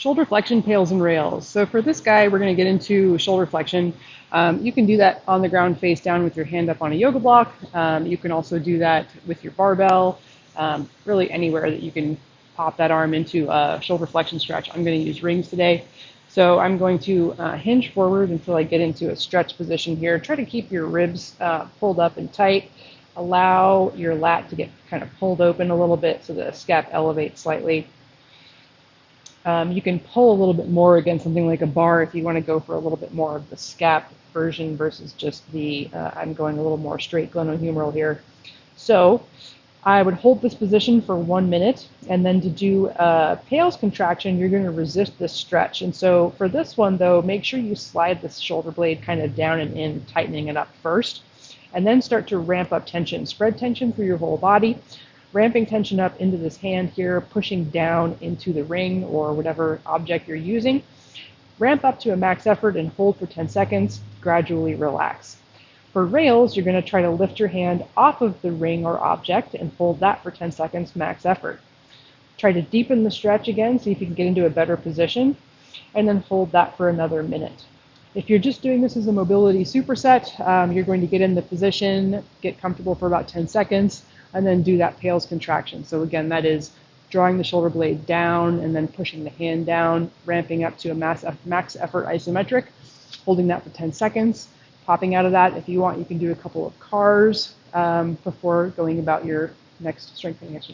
Shoulder flexion, pails, and rails. So for this guy, we're going to get into shoulder flexion. You can do that on the ground face down with your hand up on a yoga block. You can also do that with your barbell, really anywhere that you can pop that arm into a shoulder flexion stretch. I'm going to use rings today. So I'm going to hinge forward until I get into a stretch position here. Try to keep your ribs pulled up and tight. Allow your lat to get kind of pulled open a little bit so the scap elevates slightly. You can pull a little bit more against something like a bar if you want to go for a little bit more of the scap version versus just the, I'm going a little more straight glenohumeral here. So I would hold this position for 1 minute, and then to do a PAILs contraction, you're going to resist this stretch. And so for this one, though, make sure you slide this shoulder blade kind of down and in, tightening it up first, and then start to ramp up tension. Spread tension through your whole body, ramping tension up into this hand here, pushing down into the ring or whatever object you're using. Ramp up to a max effort and hold for 10 seconds, gradually relax. For rails, you're going to try to lift your hand off of the ring or object and hold that for 10 seconds, max effort. Try to deepen the stretch again, see if you can get into a better position, and then hold that for another minute. If you're just doing this as a mobility superset, you're going to get in the position, get comfortable for about 10 seconds, and then do that PAILs contraction. So again, that is drawing the shoulder blade down and then pushing the hand down, ramping up to a max effort isometric, holding that for 10 seconds, popping out of that. If you want, you can do a couple of cars before going about your next strengthening exercise.